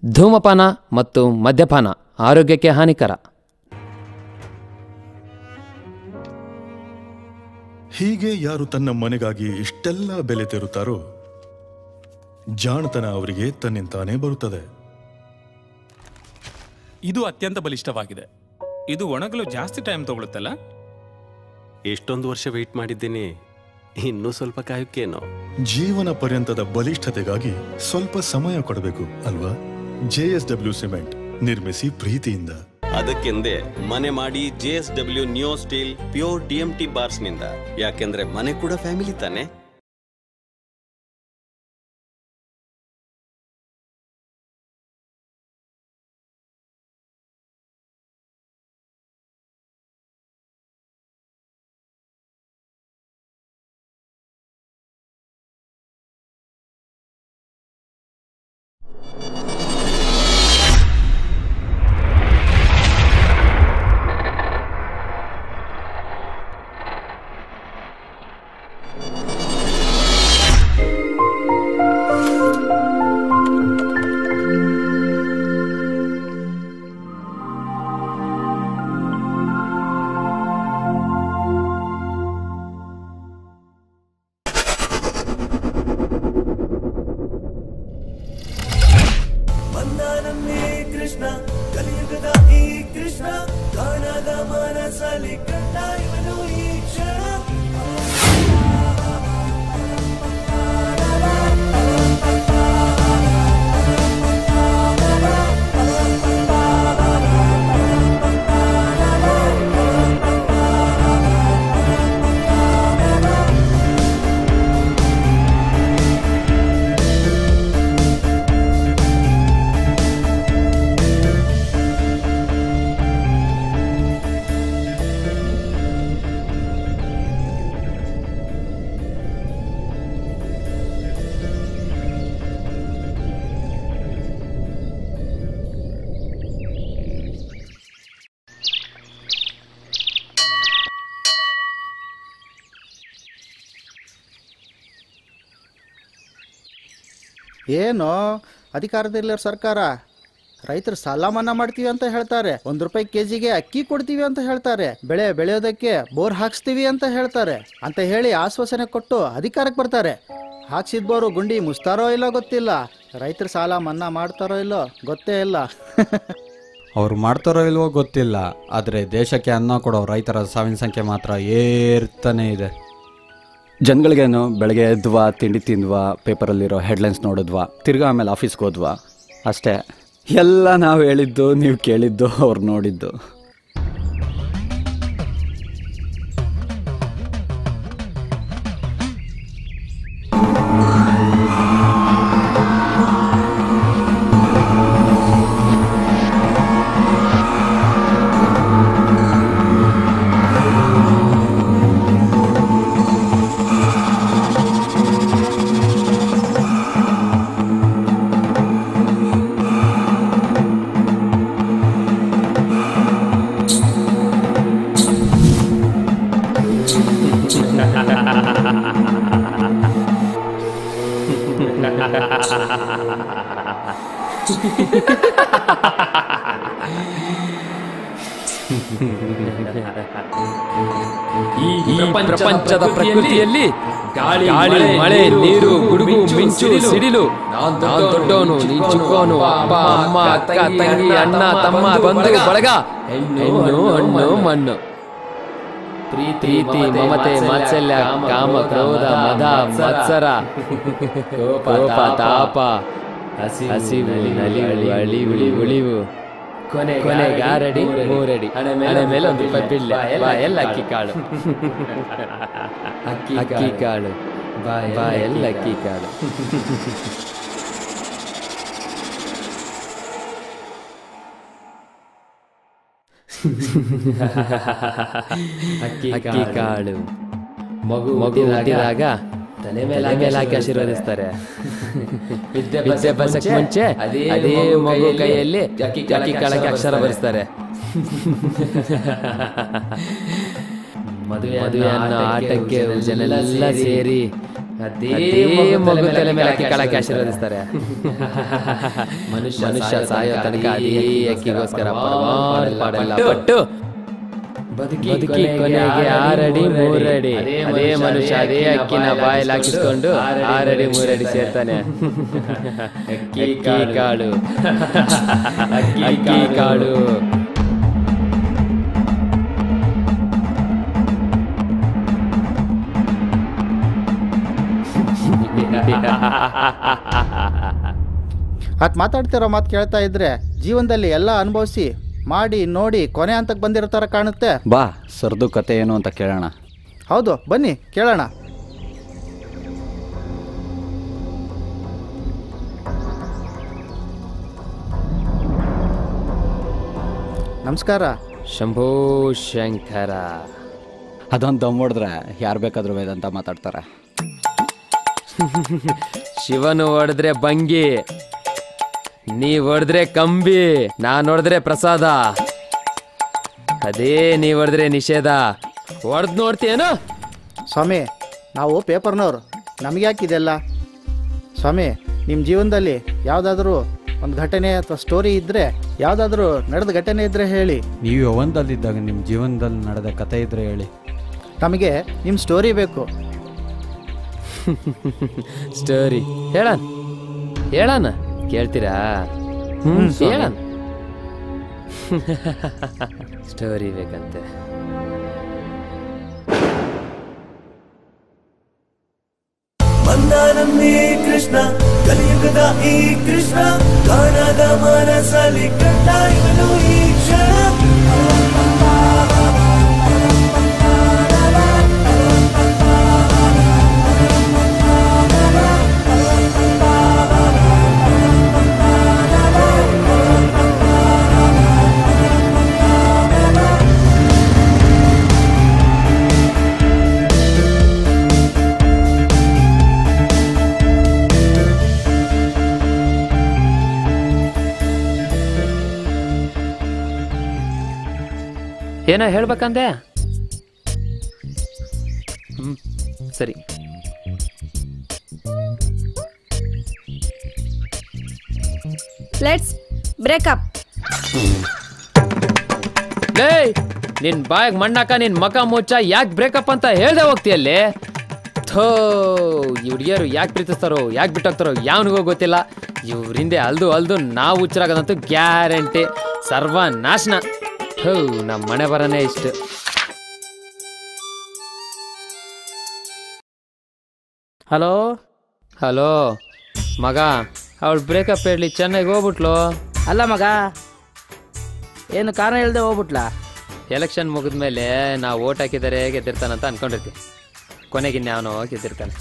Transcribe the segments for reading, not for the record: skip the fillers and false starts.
ಧೂಮಪಾನ ಮತ್ತು ಮದ್ಯಪಾನ ಆರೋಗ್ಯಕ್ಕೆ ಹಾನಿಕರ. ಹೀಗೆ ಯಾರು ತನ್ನ ಮನೆಗಾಗಿ ಇಷ್ಟೆಲ್ಲ ಬೆಲೆ ತೆರುತ್ತಾರೋ ಜಾಣತನ ಅವರಿಗೆ ತನ್ನಿಂತಾನೇ ಬರುತ್ತದೆ. ಇದು ಅತ್ಯಂತ ಬಲಿಷ್ಠವಾಗಿದೆ. ಇದು ಒಣಗಲು ಜಾಸ್ತಿ ಟೈಮ್ ತಗೊಳುತ್ತಲ್ಲ. ಎಷ್ಟೊಂದು ವರ್ಷ ವೆಯ್ಟ್ ಮಾಡಿದ್ದೀನಿ, ಇನ್ನೂ ಸ್ವಲ್ಪ ಕಾಯುಕ್ಕೇನೋ. ಜೀವನ ಪರ್ಯಂತದ ಬಲಿಷ್ಠತೆಗಾಗಿ ಸ್ವಲ್ಪ ಸಮಯ ಕೊಡಬೇಕು ಅಲ್ವಾ? JSW ಸಿಮೆಂಟ್, ನಿರ್ಮಿಸಿ ಪ್ರೀತಿಯಿಂದ. ಅದಕ್ಕೆಂದೇ ಮನೆ ಮಾಡಿ JSW new steel pure TMT bars ನಿಂದ. ಯಾಕೆಂದ್ರೆ ಮನೆ ಕೂಡ ಫ್ಯಾಮಿಲಿ ತಾನೆ. ಏನು ಅಧಿಕಾರದಲ್ಲಿರೋ ಸರ್ಕಾರ ರೈತರು ಸಾಲ ಮನ್ನಾ ಮಾಡ್ತೀವಿ ಅಂತ ಹೇಳ್ತಾರೆ, ₹1 ಕೆಜಿಗೆ ಅಕ್ಕಿ ಕೊಡ್ತೀವಿ ಅಂತ ಹೇಳ್ತಾರೆ, ಬೆಳೆ ಬೆಳೆಯೋದಕ್ಕೆ ಬೋರ್ ಹಾಕ್ಸ್ತೀವಿ ಅಂತ ಹೇಳ್ತಾರೆ ಅಂತ ಹೇಳಿ ಆಶ್ವಾಸನೆ ಕೊಟ್ಟು ಅಧಿಕಾರಕ್ಕೆ ಬರ್ತಾರೆ. ಹಾಕ್ಸಿದ್ಬೋರು ಗುಂಡಿ ಮುಚ್ತಾರೋ ಇಲ್ಲೋ ಗೊತ್ತಿಲ್ಲ, ರೈತರು ಸಾಲ ಮನ್ನಾ ಮಾಡ್ತಾರೋ ಇಲ್ಲೋ ಗೊತ್ತೇ ಇಲ್ಲ. ಅವ್ರು ಮಾಡ್ತಾರೋ ಇಲ್ವೋ ಗೊತ್ತಿಲ್ಲ, ಆದರೆ ದೇಶಕ್ಕೆ ಅನ್ನ ಕೊಡೋ ರೈತರ ಸಾವಿನ ಸಂಖ್ಯೆ ಮಾತ್ರ ಏರ್ತಾನೆ ಇದೆ. ಜನಗಳಿಗೇನು ಬೆಳಗ್ಗೆ ಎದ್ವಾ, ತಿಂಡಿ ತಿಂದ್ವಾ, ಪೇಪರಲ್ಲಿರೋ ಹೆಡ್ಲೈನ್ಸ್ ನೋಡಿದ್ವಾ, ತಿರ್ಗಾ ಆಮೇಲೆ ಆಫೀಸ್ಗೆ ಹೋದ್ವಾ, ಅಷ್ಟೇ. ಎಲ್ಲ ನಾವು ಹೇಳಿದ್ದು ನೀವು ಕೇಳಿದ್ದು ಅವ್ರು ನೋಡಿದ್ದು. ಈ ಪ್ರಪಂಚದ ಪ್ರಕೃತಿಯಲ್ಲಿ ಗಾಳಿ, ಮಳೆ, ನೀರು, ಗುಡುಗು, ಮಿಂಚು, ಸಿಡಿಲು, ನಾನ್ ದೊಡ್ಡವನು, ನೀನ್ ಚಿಕ್ಕವನು, ಅಪ್ಪ, ಅಮ್ಮ, ಅಕ್ಕ, ತಂಗಿ, ಅಣ್ಣ, ತಮ್ಮ, ಬಂಧು ಬಳಗ, ಹೆಣ್ಣು, ಹಣ್ಣು, ಮಣ್ಣು, ಪ್ರೀತಿ, ಮಮತೆ, ಮಾತ್ಸಲ್ಯ, ಕಾಮ, ಕ್ರೋಧ, ಮದ, ಮತ್ಸರ, ಕೋಪ, ತಾಪ, ಹಸಿವು, ನಲಿವು, ಅಳಿವು, ಉಳಿವು, ಕೊನೆಗಾರಡಿ, ಮೂರಡಿ, ಹಣೆ ಮೇಲೆ ₹1 ಬಿಲ್ಲೆ, ಎಲ್ಲ ಅಕ್ಕಿ ಕಾಳು, ಅಕ್ಕಿ ಕಾಳು, ಎಲ್ಲ ಅಕ್ಕಿ ಕಾಳು. ಅಕ್ಕಿ ಕಾಳು. ಮಗು ಹುಟ್ಟಿದಾಗ ತಲೆ ಮೇಲೆ ಹಾಕಿ ಆಶೀರ್ವದಿಸ್ತಾರೆ. ವಿದ್ಯಾಭ್ಯಾಸಕ್ಕೆ ಮುಂಚೆ ಅದೇ ಮಗು ಕೈಯಲ್ಲಿ ಅಕ್ಕಿ ಕಾಳಕ್ಕೆ ಅಕ್ಷರ ಬರೆಸ್ತಾರೆ. ಮದುವೆ ಅನ್ನೋ ಆಟಕ್ಕೆ ಜನರೆಲ್ಲ ಸೇರಿ ಅದೇ ಮಗು ತಲೆ ಮೇಲೆ ಅಕ್ಕಿ ಕಾಳಕ್ಕೆ ಆಶೀರ್ವದಿಸ್ತಾರೆ. ಮನುಷ್ಯ ಸಾಯೋ ತನಕ ಅದೇ ಅಕ್ಕಿಗೋಸ್ಕರ ಪಾಡೆಲ್ಲ ಪಟ್ಟು ಬದುಕಿ ಕೊನೆಗೆ 6 ಅಡಿ 3 ಅಡಿ ಅದೇ ಮನುಷ್ಯ ಅದೇ ಅಕ್ಕಿನ ಬಾಯಲ್ಲಿ ಹಾಕಿಸ್ಕೊಂಡು 6 ಅಡಿ 3 ಅಡಿ ಸೇರ್ತಾನೆ. ಅಕ್ಕಿ ಕಾಳು ಅಕ್ಕಿ ಕಾಳು. ಅದ್ ಮಾತಾಡ್ತಿರೋ ಮಾತು ಕೇಳ್ತಾ ಇದ್ರೆ ಜೀವನದಲ್ಲಿ ಎಲ್ಲ ಅನುಭವಿಸಿ ಮಾಡಿ ನೋಡಿ ಕೊನೆ ಹಂತಕ್ಕೆ ಬಂದಿರೋ ಥರ ಕಾಣುತ್ತೆ. ಬಾ ಸರ್ದು ಕತೆ ಏನು ಅಂತ ಕೇಳೋಣ. ಹೌದು, ಬನ್ನಿ ಕೇಳೋಣ. ನಮಸ್ಕಾರ. ಶಂಭೋ ಶಂಕರ. ಅದೊಂದು ದಮ್ ಹೊಡೆದ್ರೆ ಯಾರು ಬೇಕಾದ್ರೂ ವೇದಾಂತ ಮಾತಾಡ್ತಾರೆ. ಶಿವನು ಹೊಡೆದ್ರೆ ಬಂಗಿ, ನೀವ್ ಹೊಡೆದ್ರೆ ಕಂಬಿ, ನಾನ್ ಹೊಡೆದ್ರೆ ಪ್ರಸಾದ, ಅದೇ ನೀವ್ ಹೊಡೆದ್ರೆ ನಿಷೇಧ. ಹೊಡೆದ್ ನೋಡ್ತೀಯೇನು? ಸ್ವಾಮಿ, ನಾವು ಪೇಪರ್ನವ್ರು, ನಮಗೆ ಯಾಕಿದೆಲ್ಲ? ಸ್ವಾಮಿ, ನಿಮ್ಮ ಜೀವನದಲ್ಲಿ ಯಾವುದಾದ್ರೂ ಒಂದು ಘಟನೆ ಅಥವಾ ಸ್ಟೋರಿ ಇದ್ದರೆ, ಯಾವುದಾದ್ರೂ ನಡೆದ ಘಟನೆ ಇದ್ದರೆ ಹೇಳಿ. ನೀವು ಯೌವನದಲ್ಲಿದ್ದಾಗ ನಿಮ್ಮ ಜೀವನದಲ್ಲಿ ನಡೆದ ಕತೆ ಇದ್ರೆ ಹೇಳಿ. ನಮಗೆ ನಿಮ್ಮ ಸ್ಟೋರಿ ಬೇಕು. ಸ್ಟೋರಿ ಹೇಳಣ ಕೇಳ್ತೀರಾ? ಹೇಳಣ. ಸ್ಟೋರಿ ಬೇಕಂತೆ. ಬಂದಾನಮ್ಮಿ ಕೃಷ್ಣ, ಕಲಿಯುಗದ ಈ ಕೃಷ್ಣ, ಕಾಣದ ಮನಸಲಿ ಕಂಡ ಇವನು ಈ ಕ್ಷಣ. ಏನೋ ಹೇಳ್ಬೇಕಂದೆ? ಸರಿ. Let's breakup. ಏಯ್, ನಿನ್ ಬಾಯಿಗೆ ಮಣ್ಣಾಕ, ನಿನ್ ಮಕ ಮುಚ್ಚ. ಯಾಕೆ ಬ್ರೇಕಪ್ ಅಂತ ಹೇಳ್ದೆ ಹೋಗ್ತೀಯಲ್ಲಿ? ಥೋ, ಈ ಹುಡುಗಿಯರು ಯಾಕೆ ಪ್ರೀತಿಸ್ತಾರೋ, ಯಾಕೆ ಬಿಟ್ಟೋಗ್ತಾರೋ ಯಾವನಿಗೂ ಗೊತ್ತಿಲ್ಲ. ಇವ್ರಿಂದೆ ಅಲ್ದು ನಾವು ಹುಚ್ಚರಾಗೋದಂತೂ ಗ್ಯಾರಂಟಿ. ಸರ್ವನಾಶನ. ಹೋ, ನಮ್ಮ ಮನೆ ಬರನೇ ಇಷ್ಟು. ಹಲೋ ಮಗ, ಅವಳು ಬ್ರೇಕಪ್ ಹೇಳಿ ಚೆನ್ನಾಗಿ ಹೋಗ್ಬಿಟ್ಲು. ಅಲ್ಲ ಮಗ, ಏನು ಕಾರಣ ಹೇಳ್ದೆ ಹೋಗ್ಬಿಟ್ಲಾ? ಎಲೆಕ್ಷನ್ ಮುಗಿದ್ಮೇಲೆ ನಾವು ಓಟ್ ಹಾಕಿದರೆ ಗೆದ್ದಿರ್ತಾನಂತ ಅನ್ಕೊಂಡಿರ್ತೀವಿ. ಕೊನೆಗಿನ್ನ ಅವನು ಗೆದ್ದಿರ್ತಾನೆ.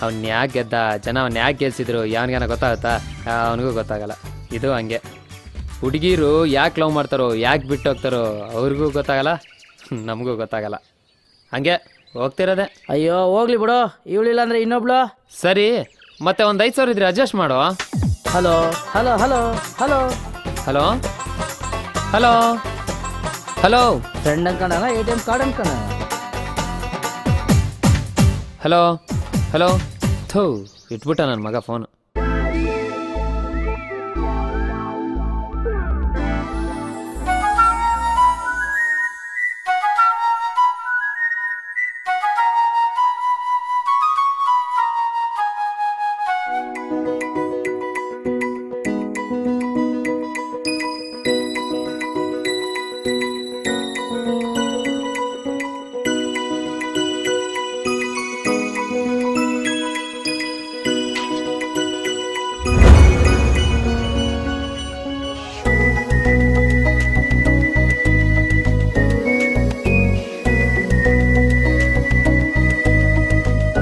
ಅವ್ನು ಯಾಕೆ ಗೆದ್ದ, ಜನ ಅವ್ನು ಯಾಕೆ ಗೆಲ್ಸಿದ್ರು ಯಾವನಿಗೇನ ಗೊತ್ತಾಗುತ್ತಾ? ಅವನಿಗೂ ಗೊತ್ತಾಗಲ್ಲ. ಇದು ಹಂಗೆ. ಹುಡುಗಿರು ಯಾಕೆ ಲವ್ ಮಾಡ್ತಾರೋ, ಯಾಕೆ ಬಿಟ್ಟು ಹೋಗ್ತಾರೋ ಅವ್ರಿಗೂ ಗೊತ್ತಾಗಲ್ಲ, ನಮಗೂ ಗೊತ್ತಾಗಲ್ಲ. ಹಂಗೆ ಹೋಗ್ತಿರೋದೆ. ಅಯ್ಯೋ ಹೋಗ್ಲಿ ಬಿಡು, ಇವಳಿಲ್ಲ ಅಂದ್ರೆ ಇನ್ನೊಬ್ಳು. ಸರಿ, ಮತ್ತೆ ಒಂದು 5,000 ಇದ್ರೆ ಅಡ್ಜಸ್ಟ್ ಮಾಡು. Hello hello hello hello hello hello hello friend ಅನ್ಕಣ, ATM ಕಾರ್ಡ್ ಅನ್ಕಣ. Hello hello. ಥೂ, ಇಟ್ಬಿಟ್ಟ ನನ್ನ ಮಗ ಫೋನು.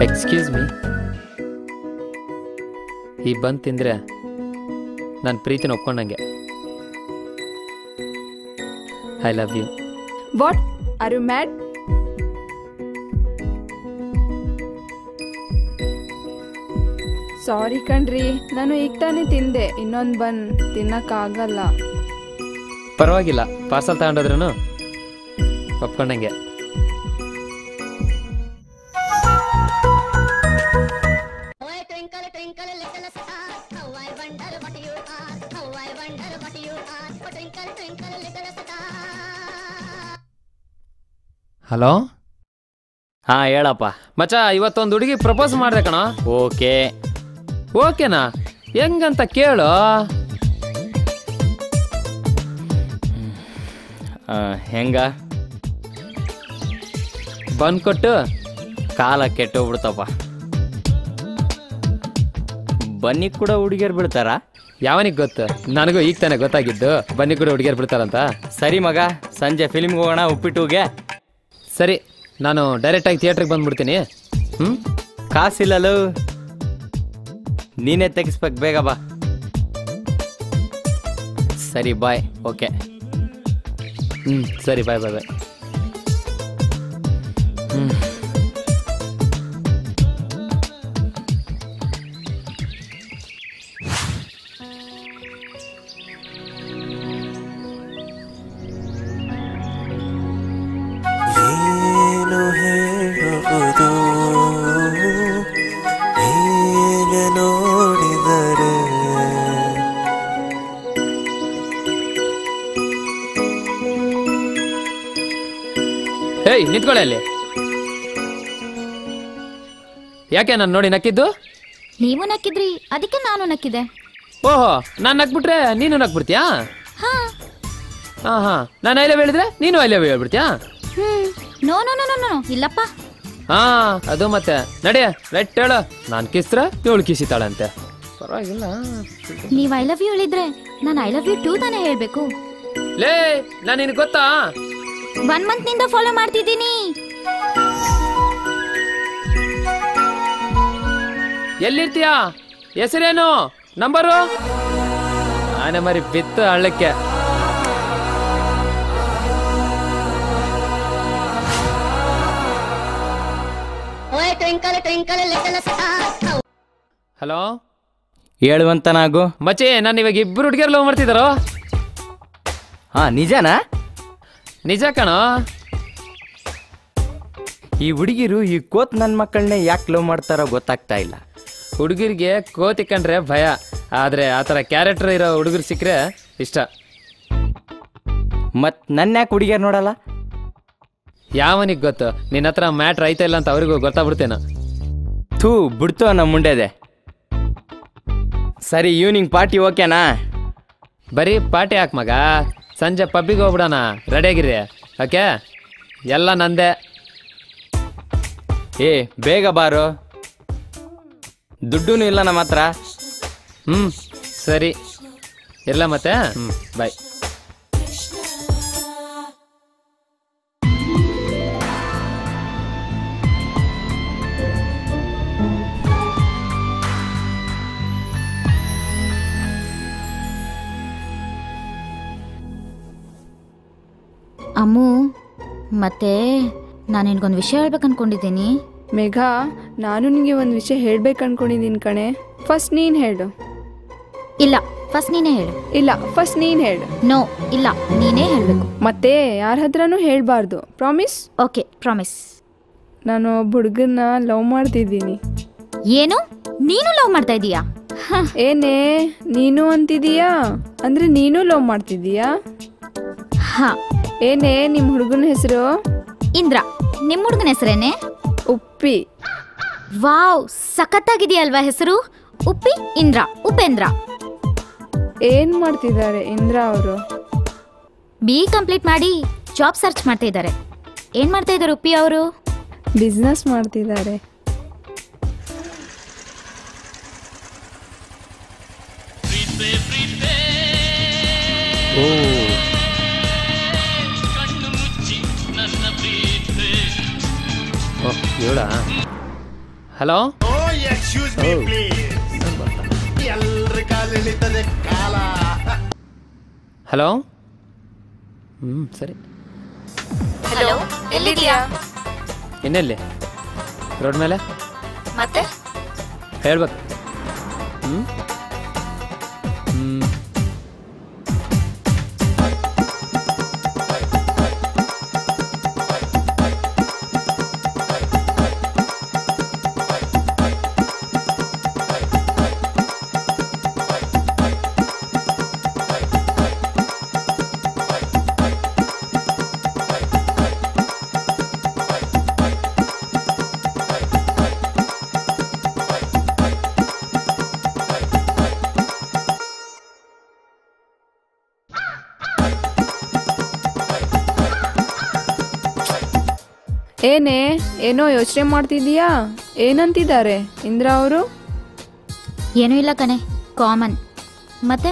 ಎಕ್ಸ್ಕ್ಯೂಸ್ ಮೀ, ಈ ಬಂದು ತಿಂದರೆ ನನ್ನ ಪ್ರೀತಿನ ಒಪ್ಕೊಂಡಂಗೆ. I love you. What are you mad? Sorry ಕಣ್ರಿ, ನಾನು ಈಗ ತಾನೇ ತಿಂದೆ, ಇನ್ನೊಂದು ಬಂದು ತಿನ್ನಕ್ಕಾಗಲ್ಲ. ಪರವಾಗಿಲ್ಲ, ಪಾರ್ಸಲ್ ತಗೊಂಡೋದ್ರೂ ಒಪ್ಕೊಂಡಂಗೆ. ಹಲೋ. ಹಾ ಹೇಳಪ್ಪ ಮಚ್ಚ, ಇವತ್ತೊಂದು ಹುಡುಗಿ ಪ್ರಪೋಸ್ ಮಾಡ್ದೆ ಕಣ. ಓಕೆ. ಓಕೆನಾ? ಹೆಂಗಂತ ಕೇಳು. ಹೆಂಗ? ಬಂದ್ಕೊಟ್ಟು ಕಾಲ ಕೆಟ್ಟೋಗ್ಬಿಡ್ತಪ್ಪ. ಬನ್ನಿ ಕೂಡ ಹುಡುಗಿಯರು ಬಿಡ್ತಾರ? ಯಾವನಿಗೆ ಗೊತ್ತು, ನನಗೂ ಈಗ ತಾನೇ ಗೊತ್ತಾಗಿದ್ದು ಬನ್ನಿ ಕೂಡ ಹುಡುಗಿಯರು ಬಿಡ್ತಾರಂತ. ಸರಿ ಮಗ, ಸಂಜೆ ಫಿಲ್ಮ್ಗೆ ಹೋಗೋಣ ಉಪ್ಪಿಟ್ಟುಗೆ. ಸರಿ, ನಾನು ಡೈರೆಕ್ಟಾಗಿ ಥಿಯೇಟ್ರಿಗೆ ಬಂದ್ಬಿಡ್ತೀನಿ. ಕಾಸಿಲ್ಲಲು, ನೀನೇ ತೆಗಿಸ್ಬೇಕು, ಬೇಗ ಬಾ. ಸರಿ ಬಾಯ್. ಓಕೆ. ಸರಿ, ಬಾಯ್ ಬಾಯ್ ಬಾಯ್. ಏನು ಹೇಳುವುದು ಹೀಗೆ ನೋಡಿದರೆ ಹೇಯ್, ನಿಂತ್ಕೊಳ್ಳಿ ಅಲ್ಲಿ. ಯಾಕೆ ನಾನು ನೋಡಿ ನಕ್ಕಿದ್ದು? ನೀವು ನಕ್ಕಿದ್ರಿ, ಅದಕ್ಕೆ ನಾನು ನಕ್ಕಿದೆ. ಓಹೋ, ನಾನು ನಕ್ಬಿಟ್ರೆ ನೀನು ನಕ್ಬಿಡ್ತೀಯಾ? ಹಾ ಹಾ, ನಾನು ಐ ಲವ್ ಹೇಳಿದ್ರೆ ನೀನು ಐ ಲವ್ ಹೇಳ್ಬಿಡ್ತೀಯಾ? ನೋ ನೋ ನೋ ನೋ, ಇಲ್ಲಪ್ಪ. ಹಾ, ಅದು ಮತ್ತೆ ನಡೆಯ ರೈಟ್ ಹೇಳು. ನಾನು ಕಿಸ್ತ್ರ ಇವಳು ಕಿಸಿತಾಳಂತೆ. ಪರವಾಗಿಲ್ಲ. ನೀವ್ ಐ ಲವ್ ಯು ಹೇಳಿದ್ರೆ ನಾನು ಐ ಲವ್ ಯು ಟೂ ತಾನೇ ಹೇಳ್ಬೇಕು. ಲೇ, ನಾನು ನಿನಗೆ ಗೊತ್ತಾ? 1 ಮಂತ್ ನಿಂದ ಫಾಲೋ ಮಾಡ್ತಿದ್ದೀನಿ. ಎಲ್ಲಿರ್ತೀಯಾ? ಹೆಸರೇನು? ನಂಬರು? ಆನೆ ಮರಿ ಬಿತ್ತು ಹಳ್ಳಕ್ಕೆ. ಹಲೋ, ಹೇಳುವಂತನಾಗು. ಮಚ್ಚಿ, ನಾನು ಇವಾಗ ಇಬ್ಬರು ಹುಡುಗಿಯರು ಲವ್ ಮಾಡ್ತಿದ್ದಾರೋ? ಹಾ, ನಿಜನಾ? ನಿಜ ಕಣೋ. ಈ ಹುಡುಗಿರು ಈ ಕೋತ್ ನನ್ನ ಮಕ್ಕಳನ್ನೇ ಯಾಕೆ ಲವ್ ಮಾಡ್ತಾರೋ ಗೊತ್ತಾಗ್ತಾ ಇಲ್ಲ. ಹುಡುಗಿರಿಗೆ ಕೋತಿ ಕಂಡ್ರೆ ಭಯ, ಆದ್ರೆ ಆತರ ಕ್ಯಾರೆಕ್ಟರ್ ಇರೋ ಹುಡುಗರು ಸಿಕ್ಕರೆ ಇಷ್ಟ. ಮತ್ ನನ್ನ ಯಾಕೆ ಹುಡುಗಿಯರು ನೋಡಲ್ಲ? ಯಾವನಿಗೆ ಗೊತ್ತು, ನಿನ್ನ ಹತ್ರ ಮ್ಯಾಟ್ರ್ ಐತೆ ಇಲ್ಲ ಅಂತ ಅವ್ರಿಗೂ ಗೊತ್ತಾಗ್ಬಿಡ್ತೇನ. ಥೂ, ಬಿಡ್ತು ನಮ್ಮ ಮುಂಡೆದೆ. ಸರಿ, ಈವ್ನಿಂಗ್ ಪಾರ್ಟಿ ಓಕೆನಾ? ಬರೀ ಪಾರ್ಟಿ ಹಾಕ್ ಮಗ, ಸಂಜೆ ಪಬ್ಬಿಗೆ ಹೋಗ್ಬಿಡೋಣ. ರೆಡಿಯಾಗಿರಿ. ಓಕೆ, ಎಲ್ಲ ನಂದೆ. ಏ, ಬೇಗ ಬಾರು, ದುಡ್ಡು ಇಲ್ಲ ನಮ್ಮ ಹತ್ರ. ಸರಿ, ಇರಲ್ಲ ಮತ್ತೆ. ಬಾಯ್. ಅಮ್ಮು, ಮತ್ತೆ ನಾನು ನಿನ್ಗೊಂದು ವಿಷಯ ಹೇಳ್ಬೇಕು ಅನ್ಕೊಂಡಿದ್ದೀನಿ. ಮೇಘಾ, ನಾನು ನಿನಗೆ ಒಂದು ವಿಷಯ ಹೇಳ್ಬೇಕು ಅನ್ಕೊಂಡಿದ್ದೀನಿ ಕಣೆ. ಫಸ್ಟ್ ನೀನು ಹೇಳು. ಇಲ್ಲ, ಫಸ್ಟ್ ನೀನೇ ಹೇಳು. ಇಲ್ಲ, ಫಸ್ಟ್ ನೀನು ಹೇಳು. ನೋ, ಇಲ್ಲ, ನೀನೇ ಹೇಳಬೇಕು. ಮತ್ತೆ ಯಾರ ಹತ್ರನೂ ಹೇಳಬಾರ್ದು. ಪ್ರಾಮಿಸ್? Okay, promise. ನಾನು ಒಬ್ಬ ಹುಡುಗನ್ನ ಲವ್ ಮಾಡ್ತಿದ್ದೀನಿ. ಏನು? ನೀನು ಲವ್ ಮಾಡ್ತಾ ಇದೀಯಾ? ಏನೇ ನೀನು ಅಂತಿದೀಯಾ? ಅಂದ್ರೆ ನೀನು ಲವ್ ಮಾಡ್ತಿದೀಯಾ? ಹಾ. ಏನೇ ನಿಮ್ಮ ಹುಡುಗನ ಹೆಸರು? ಇಂದ್ರ. ನಿಮ್ಮ ಹುಡುಗನ ಹೆಸರೇನೆ? ಉಪ್ಪಿ. ವಾವ್, ಸಖತ್ತಾಗಿದೆಯಲ್ವಾ ಹೆಸರು? ಉಪ್ಪಿ ಇಂದ್ರ, ಉಪೇಂದ್ರ. ಏನ್ ಮಾಡ್ತಿದ್ದಾರೆ ಇಂದ್ರ ಅವರು? BE ಕಂಪ್ಲೀಟ್ ಮಾಡಿ ಜಾಬ್ ಸರ್ಚ್ ಮಾಡ್ತಾ ಇದ್ದಾರೆ. ಏನ್ ಮಾಡ್ತಾ ಇದ್ದಾರೆ ಉಪ್ಪಿ ಅವರು? ಬಿಸ್ನೆಸ್ ಮಾಡ್ತಿದ್ದಾರೆ. ಹಲೋ. ಹಲೋ. ಸರಿ. ಹಲೋ, ಎಲ್ಲಿದ್ದೀಯಾ? ಇನ್ನೆಲ್ಲಿ? ರೋಡ್ ಮೇಲೆ. ಮತ್ತೆ ಹೇಳ್ಬೇಕು. ಏನೇ ಏನೋ ಯೋಚನೆ ಮಾಡ್ತಿದೀಯಾ? ಏನಂತಿದ್ದಾರೆ ಇಂದ್ರ ಅವರು? ಏನೂ ಇಲ್ಲ ಕಣೆ, ಕಾಮನ್. ಮತ್ತೆ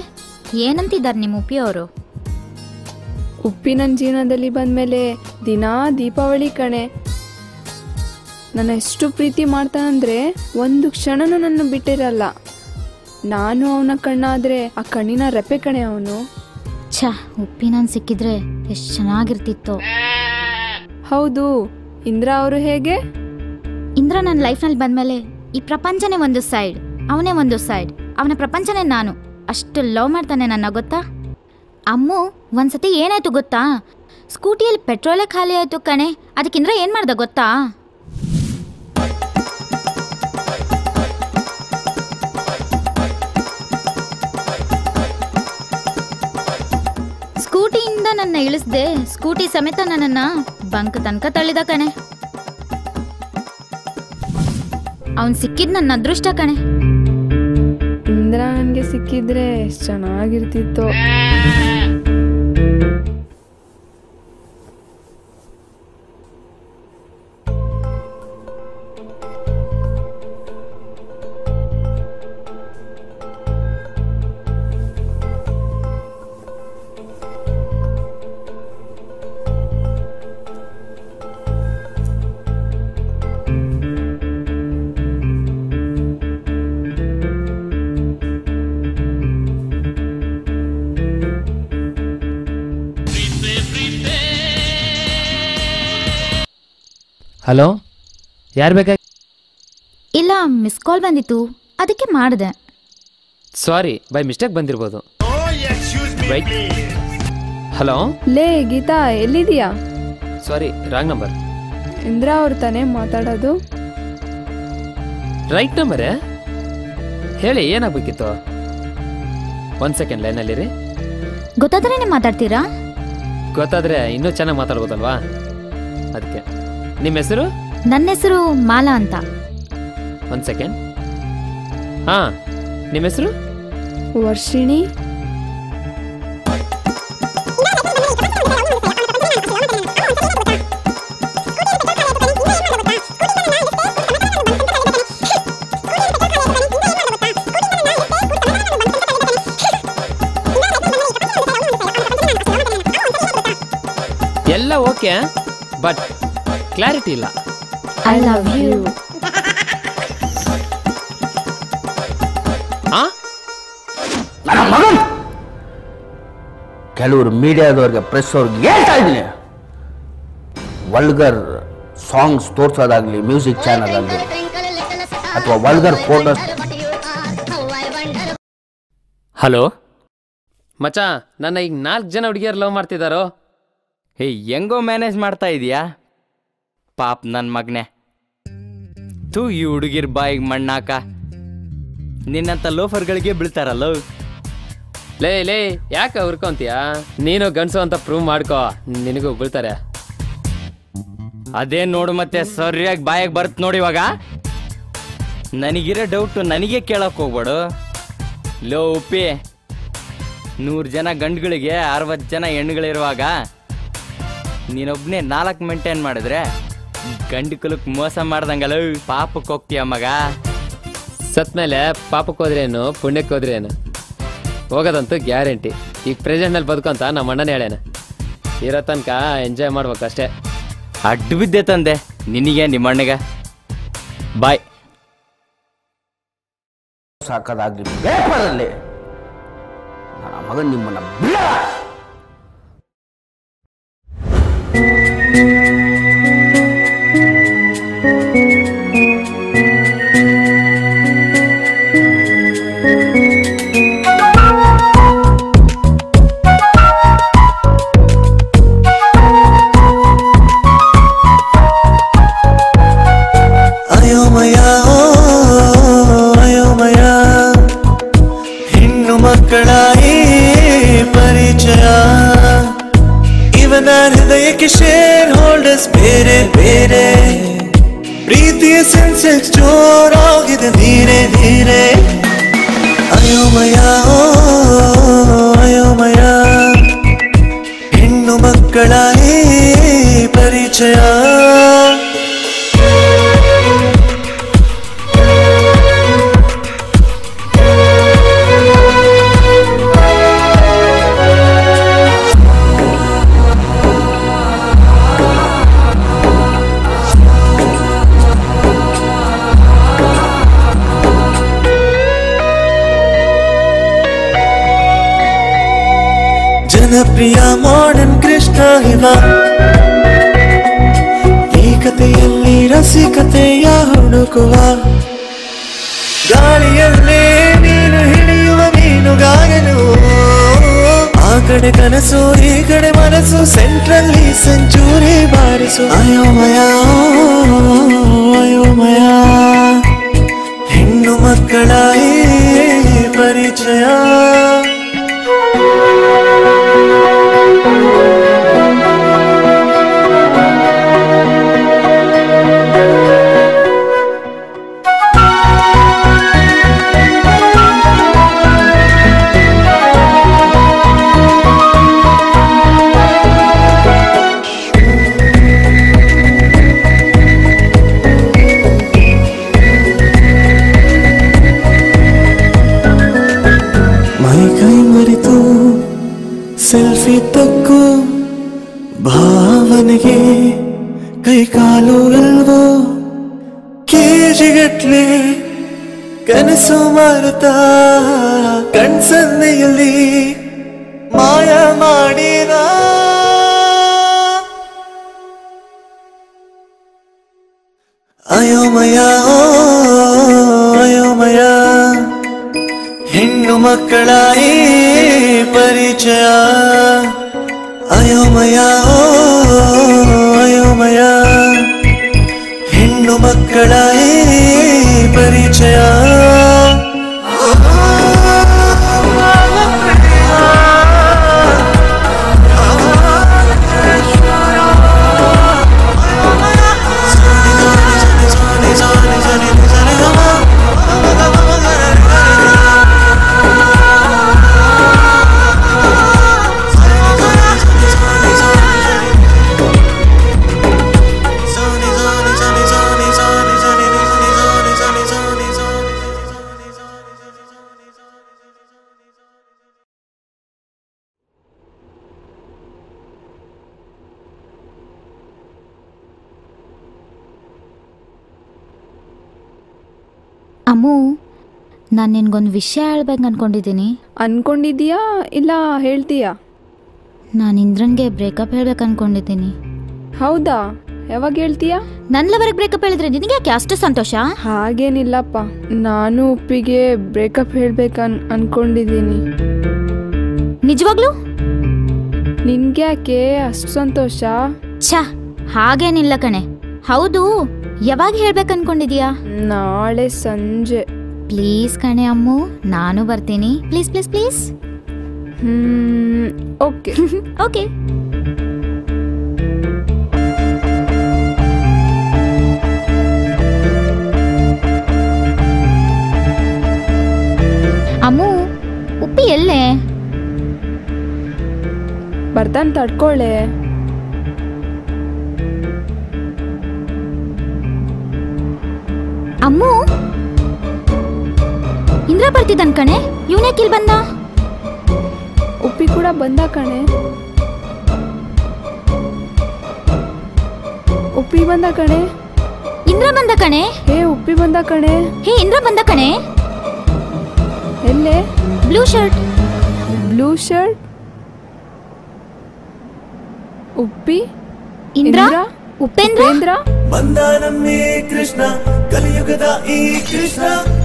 ಏನಂತಿದ್ದಾರೆ ನಿಮ್ಮ ಉಪ್ಪಿ ಅವರು? ಉಪ್ಪಿ ನನ್ನ ಜೀವನದಲ್ಲಿ ಬಂದಮೇಲೆ ದಿನಾ ದೀಪಾವಳಿ ಕಣೆ. ನನ್ನ ಎಷ್ಟು ಪ್ರೀತಿ ಮಾಡ್ತಾನಂದ್ರೆ ಒಂದು ಕ್ಷಣನೂ ನನ್ನ ಬಿಟ್ಟಿರಲ್ಲ. ನಾನು ಅವನ ಕಣ್ಣಾದ್ರೆ ಆ ಕಣ್ಣಿನ ರೆಪ್ಪೆ ಕಣೆ ಅವನು. ಛ, ಉಪ್ಪಿ ನಾನು ಸಿಕ್ಕಿದ್ರೆ ಎಷ್ಟು ಚೆನ್ನಾಗಿರ್ತಿತ್ತು. ಹೌದು, ಇಂದ್ರ ಅವರು ಹೇಗೆ? ಇಂದ್ರ ನನ್ನ ಲೈಫ್ನಲ್ಲಿ ಬಂದಮೇಲೆ ಈ ಪ್ರಪಂಚನೇ ಒಂದು ಸೈಡ್, ಅವನೇ ಒಂದು ಸೈಡ್. ಅವನ ಪ್ರಪಂಚನೇ ನಾನು. ಅಷ್ಟು ಲವ್ ಮಾಡ್ತಾನೆ ನನ್ನ, ಗೊತ್ತಾ? ಅಮ್ಮು ಒಂದ್ಸತಿ ಏನಾಯ್ತು ಗೊತ್ತಾ? ಸ್ಕೂಟಿಯಲ್ಲಿ ಪೆಟ್ರೋಲೇ ಖಾಲಿ ಆಯ್ತು ಕಣೆ. ಅದಕ್ಕೆ ಇಂದ್ರ ಏನು ಮಾಡ್ದ ಗೊತ್ತಾ? ಸ್ಕೂಟಿಯಿಂದ ನನ್ನ ಇಳಿಸ್ದೆ, ಸ್ಕೂಟಿ ಸಮೇತ ನನ್ನನ್ನ ಬಂಕ್ ತನಕ ತಳ್ಳಿದ ಕಣೆ. ಅವನ್ ಸಿಕ್ಕಿದ್ ನನ್ನ ಅದೃಷ್ಟ ಕಣೆ. ಇಂದ್ರ ನನಗೆ ಸಿಕ್ಕಿದ್ರೆ ಎಷ್ಟು ಚೆನ್ನಾಗಿರ್ತಿತ್ತು. ಹಲೋ, ಯಾರು ಬೇಕಾಗಿ? ಇಲ್ಲ, ಮಿಸ್ ಕಾಲ್ ಬಂದಿತ್ತು, ಅದಕ್ಕೆ ಮಾಡಿದೆ. ಸಾರಿ, ಬೈ ಮಿಸ್ಟೇಕ್ ಬಂದಿರ್ಬೋದು. ಹಲೋ, ಲೇ ಗೀತಾ, ಎಲ್ಲಿದೀಯಾ? ಸಾರಿ, ರಾಂಗ್ ನಂಬರ್. ಇಂದ್ರ ಅವ್ರು ತಾನೇ ಮಾತಾಡೋದು? ರೈಟ್ ನಂಬರೇ. ಹೇಳಿ, ಏನಾಗಬೇಕಿತ್ತು? 1 ಸೆಕೆಂಡ್ ಲೈನಲ್ಲಿರಿ. ಗೊತ್ತಾದ್ರೇನೆ ಮಾತಾಡ್ತೀರಾ? ಗೊತ್ತಾದ್ರೆ ಇನ್ನೂ ಚೆನ್ನಾಗಿ ಮಾತಾಡ್ಬೋದಲ್ವಾ, ಅದಕ್ಕೆ. ನಿಮ್ಮ ಹೆಸರು? ನನ್ನ ಹೆಸರು ಮಾಲಾ ಅಂತ. 1 ಸೆಕೆಂಡ್. ಹಾಂ, ನಿಮ್ಮ ಹೆಸರು? ವರ್ಷಿಣಿ. ಎಲ್ಲ ಓಕೆ, ಬಟ್ ಕ್ಲಾರಿಟಿ ಇಲ್ಲ. I love you. ಕೆಲವರು ಮೀಡಿಯಾದವ್ರಿಗೆ, ಪ್ರೆಸ್ ಅವ್ರಿಗೆ ಹೇಳ್ತಾ ಇದ್ದೀನಿ, ವಲ್ಗರ್ ಸಾಂಗ್ಸ್ ತೋರ್ಸೋದಾಗ್ಲಿ, ಮ್ಯೂಸಿಕ್ ಚಾನಲ್ ಆಗಲಿ ಅಥವಾ ವಲ್ಗರ್ ಫೋಟೋಸ್. ಹಲೋ ಮಚ್ಚ, ನನ್ನ ಈಗ 4 ಜನ ಹುಡುಗಿಯರು ಲವ್ ಮಾಡ್ತಿದ್ದಾರೋ. ಹೇ, ಹೆಂಗೋ ಮ್ಯಾನೇಜ್ ಮಾಡ್ತಾ ಇದೀಯಾ? ಪಾಪ್ ನನ್ನ ಮಗನೆ. ತೂ, ಈ ಹುಡುಗಿರ್ ಬಾಯಿಗೆ ಮಣ್ಣಾಕ. ನಿನ್ನಂಥ ಲೋಫರ್ಗಳಿಗೆ ಬೀಳ್ತಾರಲ್ಲ. ಲೇ ಲೇ, ಯಾಕೆ ಹುರ್ಕೊಂತೀಯ? ನೀನು ಗಂಡಸು ಅಂತ ಪ್ರೂವ್ ಮಾಡ್ಕೋ, ನಿನಗೂ ಬೀಳ್ತಾರೆ. ಅದೇ ನೋಡು, ಮತ್ತೆ ಸರಿಯಾಗಿ ಬಾಯಿಗೆ ಬರುತ್ತೆ ನೋಡಿ. ಇವಾಗ ನನಗಿರೋ ಡೌಟು ನನಗೆ ಕೇಳಕ್ ಹೋಗ್ಬೇಡು. ಲೋ ಉಪ್ಪಿ, 100 ಜನ ಗಂಡುಗಳಿಗೆ 60 ಜನ ಹೆಣ್ಣುಗಳಿರುವಾಗ ನೀನೊಬ್ಬನೇ 4 ಮೇಂಟೈನ್ ಮಾಡಿದ್ರೆ ಗಂಡು ಕುಲಕ್ಕೆ ಮೋಸ ಮಾಡ್ದಂಗಲ್ಲ. ಪಾಪಕ್ಕೆ ಹೋಗ್ತೀಯ ಮಗ. ಸತ್ಮೇಲೆ ಪಾಪಕ್ಕೆ ಹೋದ್ರೇನು, ಪುಣ್ಯಕ್ಕೆ ಹೋದ್ರೇನು, ಹೋಗೋದಂತೂ ಗ್ಯಾರಂಟಿ. ಈಗ ಪ್ರೆಸೆಂಟ್ನಲ್ಲಿ ಬದುಕಂತ ನಮ್ಮ ಅಣ್ಣನೇ ಹೇಳೇನ. ಇರೋ ತನಕ ಎಂಜಾಯ್ ಮಾಡ್ಬೇಕಷ್ಟೇ. ಅಡ್ಡು ಬಿದ್ದೆ ತಂದೆ ನಿನಗೆ, ನಿಮ್ಮ ಅಣ್ಣಗ. ಬಾಯ್. ಸಾಕೋದಾಗ್ಲಿ ಪೇಪರಲ್ಲಿ ನನ್ನ ಮಗನ್ ನಿಮ್ಮನ್ನ ಬಿಡ. ಹೃದಯಕ್ಕೆ ಶೇರ್ ಹೋಲ್ಡರ್ಸ್ ಬೇರೆ ಬೇರೆ, ಪ್ರೀತಿಯ ಸೆನ್ಸೆಕ್ಸ್ ಜೋರಾಗಿದೆ ಧೀರೆ ಧೀರೆ. ಅಯೋಮಯ ಅಯೋಮಯ, ಹೆಣ್ಣು ಮಕ್ಕಳ ಈ ಪರಿಚಯ. ಜನಪ್ರಿಯ ಮಾಡರ್ನ್ ಕೃಷ್ಣ ಇವ ಏಕತೆಯಲ್ಲಿ ರಸಿಕತೆಯ ಹುಡುಕುವ ಗಾಳಿಯಲ್ಲೇ ನೀನು ಹಿಡಿಯುವ ಮೀನುಗಾರನು ಆ ಕಡೆ ಕನಸು ಈ ಕಡೆ ಮನಸ್ಸು ಸೆಂಟ್ರಲ್ಲಿ ಸೆಂಚುರಿ ಬಾರಿಸು ಅಯೋಮಯ ಅಯೋಮಯ ಹೆಣ್ಣು ಮಕ್ಕಳ ಈ ಪರಿಚಯ ಸೆಲ್ಫಿ ತಕ್ಕು ಭಾವನೆಗೆ ಕೈಕಾಲು ಅಲ್ವೋ ಕೆಜಿಗಟ್ಲೆ ಕನಸು ಮಾರುತ್ತಾ ಕಣ್ಸನ್ನೆಯಲ್ಲಿ ಮಾಯ ಮಾಡಿದ ಅಯೋಮಯ ಅಯೋಮಯ ಹೆಣ್ಣು ಮಕ್ಕಳ ಈ ಪರಿಚಯ ಅಯೋಮಯ ಅಯೋಮಯ ಹೆಣ್ಣು ಮಕ್ಕಳ ಈ ಪರಿಚಯ ಅಮ್ಮು, ನಾನು ನಿನ್ಗೊಂದು ವಿಷಯ ಹೇಳ್ಬೇಕು ಅನ್ಕೊಂಡಿದ್ದೀನಿ. ಅನ್ಕೊಂಡಿದ್ದೀಯಾ ಇಲ್ಲ ಹೇಳ್ತೀಯಾ? ನಾನು ಇಂದ್ರನ್ಗೆ ಬ್ರೇಕಪ್ ಹೇಳ್ಬೇಕು ಅನ್ಕೊಂಡಿದ್ದೀನಿ. ಹೌದಾ? ಯಾವಾಗ ಹೇಳ್ತೀಯಾ? ನನ್ನ ಲವರ್ಗೆ ಬ್ರೇಕಪ್ ಹೇಳಿದ್ರೆ ನಿನಗೆ ಯಾಕೆ ಅಷ್ಟು ಸಂತೋಷ? ಹಾಗೇನಿಲ್ಲಪ್ಪ, ನಾನು ಉಪ್ಪಿಗೆ ಬ್ರೇಕಪ್ ಹೇಳ್ಬೇಕು ಅನ್ಕೊಂಡಿದ್ದೀನಿ. ನಿಜವಾಗ್ಲೂ? ನಿನ್ಗೆ ಯಾಕೆ ಅಷ್ಟು ಸಂತೋಷ? ಛ, ಹಾಗೇನಿಲ್ಲ ಕಣೆ. ಹೌದು, ಯಾವಾಗ ಹೇಳ್ಬೇಕು ಅನ್ಕೊಂಡಿದ್ಯಾ? ನಾಳೆ ಸಂಜೆ. ಪ್ಲೀಸ್ ಕಣೆ ಅಮ್ಮು, ನಾನು ಬರ್ತೀನಿ. Please please please. Okay okay. Ammu, Uppi ಎಲ್ಲೇ? ಬರ್ತಾನೆ, ತಡ್ಕೊಳ್ಳೆ. ಅಮ್ಮು, ಇಂದ್ರ ಬರ್ತಿದ್ದಾನ ಕಣೆ. ಇವನ್ಯಾಕೆ ಇಲ್ಲಿ ಬಂದ? ಉಪ್ಪಿ ಕೂಡ ಬಂದ ಕಣೆ. ಉಪ್ಪಿ ಬಂದ ಕಣೆ. ಇಂದ್ರ ಬಂದ ಕಣೆ. ಹೇ ಉಪ್ಪಿ ಬಂದ ಕಣೆ. ಹೇ ಇಂದ್ರ ಬಂದ ಕಣೆ. ಎಲ್ಲೇ? Blue shirt. Blue shirt? Uppi? Indra? Upendra? ಬಂದಾನಮ್ಮೇ ಕೃಷ್ಣ ಕಲಿಯುಗದ ಈ ಕೃಷ್ಣ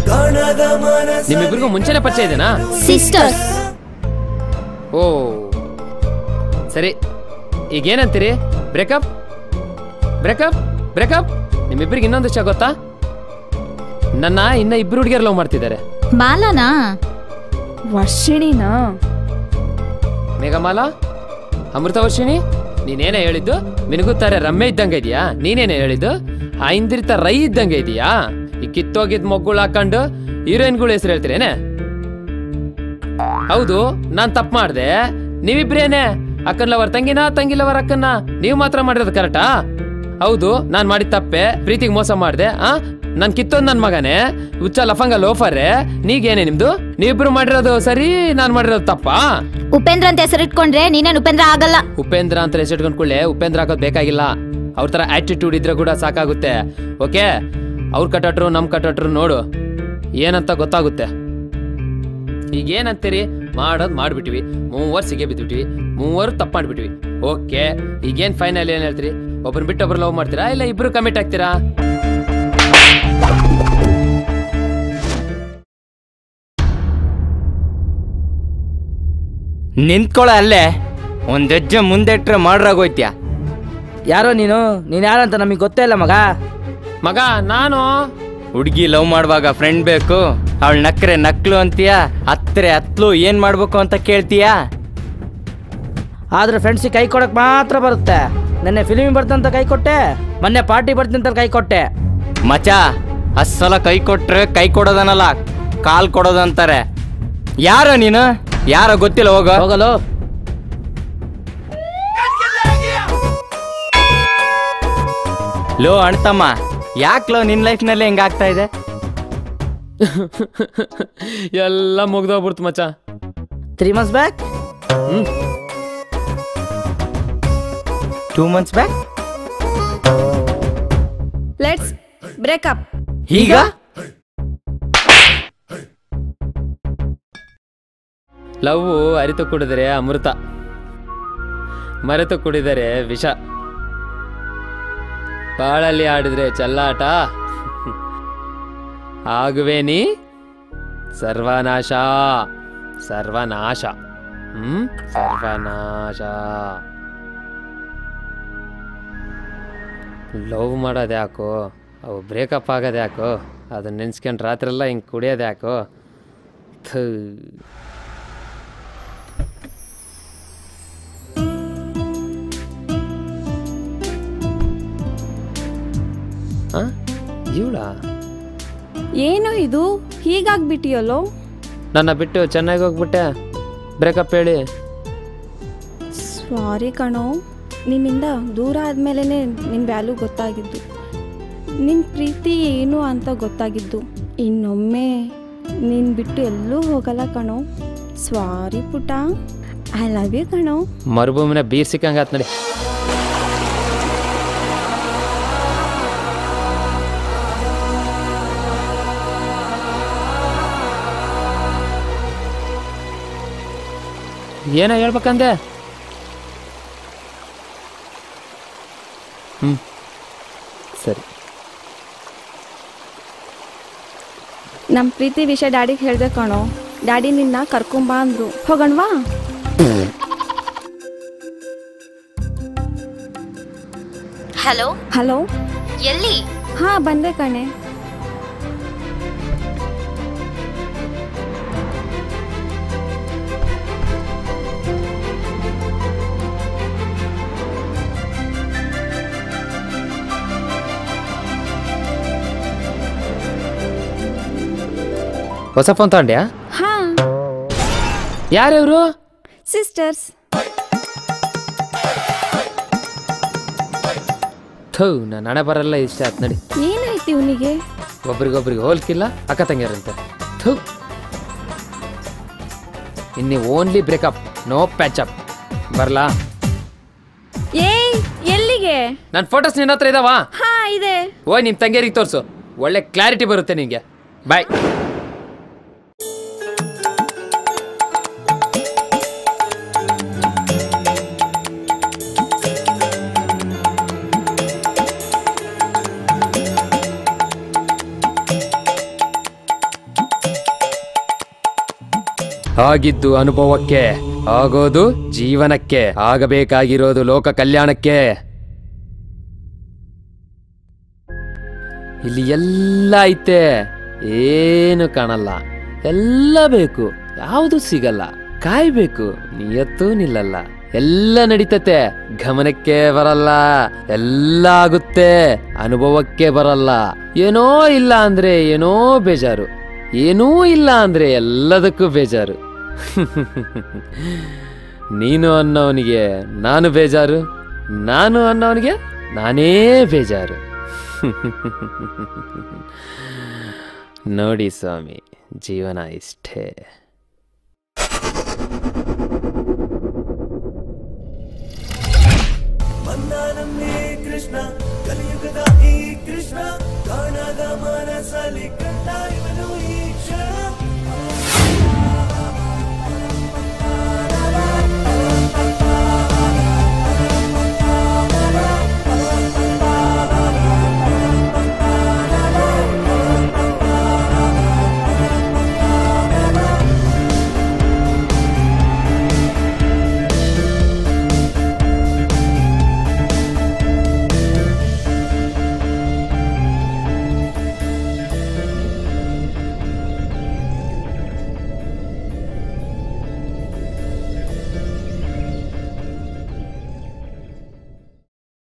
ಕಾಣದ ಮನಸ್ಸು. ನಿಮ್ಮಿಬ್ಬರಿಗೂ ಮುಂಚೆನೆ ಪರಿಚಯ ಇದೆನಾ? ಸಿಸ್ಟರ್ಸ್. ಓ ಸರಿ, ಈಗೇನಂತೀರಿ? Breakup breakup breakup? ನಿಮ್ಮಿಬ್ಬರಿಗೆ ಇನ್ನೊಂದು ವಿಷಯ ಗೊತ್ತಾ? ನನ್ನ ಇನ್ನ ಇಬ್ರು ಹುಡುಗಿಯರು ಲವ್ ಮಾಡ್ತಿದ್ದಾರೆ. ಮಾಲಾನಾ? ವರ್ಷಿಣಿನಾ? ಮೇಘಮಾಲಾ? ಅಮೃತ ವರ್ಷಿಣಿ? ನೀನೇನೇ ಹೇಳಿದ್ದು? ಮಿನುಗುತ್ತಾರೆ ರಮ್ಯ ಇದ್ದಂಗೆ ಇದೆಯಾ? ನೀನೇನೇ ಹೇಳಿದ್ದು? ಆ ಇಂದ್ರಿತ ರೈ ಇದ್ದಂಗೆ ಇದೆಯಾ? ಈ ಕಿತ್ತೋಗಿದ್ ಮೊಗ್ಗುಳು ಹಾಕೊಂಡು ಹೀರೋಯಿನ್ಗಳು ಹೆಸರು ಹೇಳ್ತೀರೇನೆ? ಹೌದು, ನಾನ್ ತಪ್ಪು ಮಾಡ್ದೆ. ನೀವಿಬ್ರೇನೆ ಅಕ್ಕನ್ ಲವರ್ ತಂಗಿನ, ತಂಗಿ ಲವರ್ ಅಕ್ಕನ್ನ ನೀವು ಮಾತ್ರ ಮಾಡಿರೋದು ಕರೆಕ್ಟಾ? ಹೌದು, ನಾನ್ ಮಾಡಿದ ತಪ್ಪೆ. ಪ್ರೀತಿಗೆ ಮೋಸ ಮಾಡ್ದೆ. ನನ್ ಕಿತ್ತೋದ್ ನನ್ ಮಗನೇ, ಹುಚ್ಚ ಲಫಂಗ ಲೋಫರ್ರೆ. ನೀಗೇನೆ ನಿಮ್ದು? ನೀವಿಬ್ರು ಮಾಡಿರೋದು ಸರಿ, ನಾನ್ ಮಾಡಿರೋದು ತಪ್ಪಾ? ಉಪೇಂದ್ರ ಅಂತ ಹೆಸರಿಟ್ಕೊಂಡ್ರೆ ನೀನೇನು ಉಪೇಂದ್ರ ಆಗಲ್ಲ. ಉಪೇಂದ್ರ ಅಂತ ಹೆಸರಿಟ್ಕೊಂಡ್ಕೊಳ್ಳೆ ಉಪೇಂದ್ರ ಆಗೋದ್ ಬೇಕಾಗಿಲ್ಲ. ಅವ್ರ ತರ ಆಟಿಟ್ಯೂಡ್ ಇದ್ರೆ ಕೂಡ ಸಾಕಾಗುತ್ತೆ. ಓಕೆ, ಅವ್ರ ಕಟ್ಟಟ್ರು ನಮ್ ಕಟ್ಟಟ್ರು ನೋಡು ಏನಂತ ಗೊತ್ತಾಗುತ್ತೆ. ಈಗೇನಂತೀರಿ? ಮಾಡೋದು ಮಾಡ್ಬಿಟ್ವಿ, ಮೂವರು ಸಿಗೆ ಬಿದ್ಬಿಟ್ವಿ, ಮೂವರು ತಪ್ಪು ಮಾಡ್ಬಿಟ್ವಿ. ಓಕೆ, ಈಗೇನ್ ಫೈನಲ್ ಏನ್ ಹೇಳ್ತೀರಿ? ಒಬ್ರು ಬಿಟ್ಟು ಒಬ್ರು ಲವ್ ಮಾಡ್ತೀರಾ ಇಲ್ಲ ಇಬ್ರು ಕಮಿಟ್ ಆಗ್ತೀರಾ? ನಿಂತ್ಕೊಳ್ಳ ಅಲ್ಲೇ, ಒಂದ್ ಹೆಜ್ಜೆ ಮುಂದೆ ಇಟ್ರೆ ಮಾಡ್ರಾಗೋಯ್ತ್ಯಾ. ಯಾರೋ ನೀನು ಯಾರಂತ ನಮಗೆ ಗೊತ್ತೇ ಇಲ್ಲ ಮಗ. ಮಗ ನಾನು ಹುಡುಗಿ ಲವ್ ಮಾಡುವಾಗ ಫ್ರೆಂಡ್ ಬೇಕು, ಅವಳು ನಕ್ರೆ ನಕ್ಲು ಅಂತೀಯ, ಹತ್ರೆ ಹತ್ಲು ಏನ್ ಮಾಡ್ಬೇಕು ಅಂತ ಕೇಳ್ತೀಯಾ? ಆದ್ರೆ ಫ್ರೆಂಡ್ಸಿಗೆ ಕೈ ಕೊಡಕ್ ಮಾತ್ರ ಬರುತ್ತೆ. ನೆನ್ನೆ ಫಿಲ್ಮ್ ಬರ್ತಂತ ಕೈ ಕೊಟ್ಟೆ, ಮೊನ್ನೆ ಪಾರ್ಟಿ ಬರ್ತೀನಿ ಕೈ ಕೊಟ್ಟೆ. ಮಚ, ಅಸ್ಸಲ ಕೈ ಕೊಟ್ರೆ ಕೈ ಕೊಡೋದನ್ನಲ್ಲ, ಕಾಲ್ ಕೊಡೋದಂತಾರೆ. ಯಾರೋ ನೀನು? ಯಾರೋ ಗೊತ್ತಿಲ್ಲ, ಹೋಗಲು. ಲೋ ಅಣ್ತಮ್ಮ, ಯಾಕ್ಲೋ ನಿನ್ ಲೈಫ್ನಲ್ಲಿ ಹೆಂಗಾಗ್ತಾ ಇದೆ? ಎಲ್ಲ ಮುಗ್ದೋಗ್ಬಿಡ್ತು ಮಚ್ಚ. 3 months back, 2 months back, let's breakup. ಈಗ ಲವ್ ಅರಿತು ಕುಡಿದರೆ ಅಮೃತ, ಮರೆತು ಕುಡಿದರೆ ವಿಷ, ಬಾಳಲ್ಲಿ ಆಡಿದ್ರೆ ಚಲ್ಲಾಟ, ಆಗುವೆ ನೀ ಸರ್ವನಾಶ. ಸರ್ವನಾಶ, ಸರ್ವನಾಶ. ಲವ್ ಮಾಡೋದು ಯಾಕೋ, ಅವು ಬ್ರೇಕಪ್ ಆಗೋದು ಯಾಕೋ, ಅದನ್ನ ನೆನ್ಸ್ಕೊಂಡು ರಾತ್ರೆಲ್ಲ ಹಿಂಗೆ ಕುಡಿಯೋದು ಯಾಕೋ. ಥೂ. ಇವಳ ಏನು ಇದು ಹೀಗಾಗ್ಬಿಟ್ಟಿಯಲ್ಲೋ? ನನ್ನ ಬಿಟ್ಟು ಚೆನ್ನಾಗಿ ಹೋಗ್ಬಿಟ್ಟೆ, ಬ್ರೇಕಪ್ ಹೇಳಿ. ಸಾರಿ ಕಣೋ, ನಿನ್ನಿಂದ ದೂರ ಆದಮೇಲೆ ನಿನ್ನ ವ್ಯಾಲ್ಯೂ ಗೊತ್ತಾಗಿದ್ದು, ನಿನ್ನ ಪ್ರೀತಿ ಏನು ಅಂತ ಗೊತ್ತಾಗಿದ್ದು. ಇನ್ನೊಮ್ಮೆ ನಿನ್ನ ಬಿಟ್ಟು ಎಲ್ಲೂ ಹೋಗಲ್ಲ ಕಣೋ. ಸಾರಿ ಪುಟ, ಐ ಲವ್ ಯು ಕಣೋ. ಮರುಭೂಮಿನ ಬೀರ್ ಸಿಕ್ಕಂಗಾತ್ ನೋಡಿ. ಏನೋ ಹೇಳ್ಬೇಕಂದೆ? ಸರಿ. ನಮ್ಮ ಪ್ರೀತಿ ವಿಷಯ ಡ್ಯಾಡಿಗೆ ಹೇಳ್ದೆ ಕಣೋ. ಡ್ಯಾಡಿ ನಿನ್ನ ಕರ್ಕೊಂಬ ಅಂದ್ರು. ಹೋಗಣ್ವಾ? ಹಲೋ ಹಲೋ, ಎಲ್ಲಿ? ಹಾ ಬಂದೆ ಕಣೆ. ಹೊಸ ಫೋನ್ ತಗೊಂಡ್ಯಾ? ಹಾ. ಯಾರ್ಯವರು? ಸಿಸ್ಟರ್ಸ್. ಥೂ, ನಾನು ಹಣೆ ಬರಲ್ಲ ಇಷ್ಟ ಆಯ್ತು ನಡಿ. ಏನಾಯ್ತು ಇವನಿಗೆ? ಒಬ್ರಿಗೊಬ್ರಿಗೆ ಹೋಲ್ಕಿಲ್ಲ, ಅಕ್ಕ ತಂಗಿಯರಂತೆ. ಥೂ, ಇನ್ನಿ ಓನ್ಲಿ ಬ್ರೇಕಪ್, ನೋ ಪ್ಯಾಚಪ್. ಬರ್ಲಾ? ಏಯ್, ಎಲ್ಲಿಗೆ? ನನ್ನ ಫೋಟೋಸ್ ನಿನ್ನ ಹತ್ರ ಇದಾವಾ? ಹಾ ಇದೆ. ಓಯ್, ನಿಮ್ಮ ತಂಗಿಯರಿಗೆ ತೋರಿಸು, ಒಳ್ಳೆ ಕ್ಲಾರಿಟಿ ಬರುತ್ತೆ ನಿಂಗೆ. ಬಾಯ್. ಆಗಿದ್ದು ಅನುಭವಕ್ಕೆ, ಆಗೋದು ಜೀವನಕ್ಕೆ, ಆಗಬೇಕಾಗಿರೋದು ಲೋಕ ಕಲ್ಯಾಣಕ್ಕೆ. ಇಲ್ಲಿ ಎಲ್ಲ ಐತೆ, ಏನು ಕಾಣಲ್ಲ, ಎಲ್ಲ ಬೇಕು, ಯಾವುದು ಸಿಗಲ್ಲ. ಕಾಯ್ಬೇಕು, ನಿಯತ್ತೂ ನಿಲ್ಲಲ್ಲ. ಎಲ್ಲ ನಡೀತತೆ, ಗಮನಕ್ಕೆ ಬರಲ್ಲ. ಎಲ್ಲ ಆಗುತ್ತೆ, ಅನುಭವಕ್ಕೆ ಬರಲ್ಲ. ಏನೋ ಇಲ್ಲ ಅಂದ್ರೆ ಏನೋ ಬೇಜಾರು, ಏನೂ ಇಲ್ಲ ಅಂದ್ರೆ ಎಲ್ಲದಕ್ಕೂ ಬೇಜಾರು. ನೀನು ಅನ್ನೋವನಿಗೆ ನಾನು ಬೇಜಾರು, ನಾನು ಅನ್ನೋವನಿಗೆ ನಾನೇ ಬೇಜಾರು. ನೋಡಿ ಸ್ವಾಮಿ, ಜೀವನ ಇಷ್ಟೇ. ಕೃಷ್ಣ ಕಲಿಯುಗದ ಈ ಕೃಷ್ಣ ಕಾಣದ ಮನಸಲಿ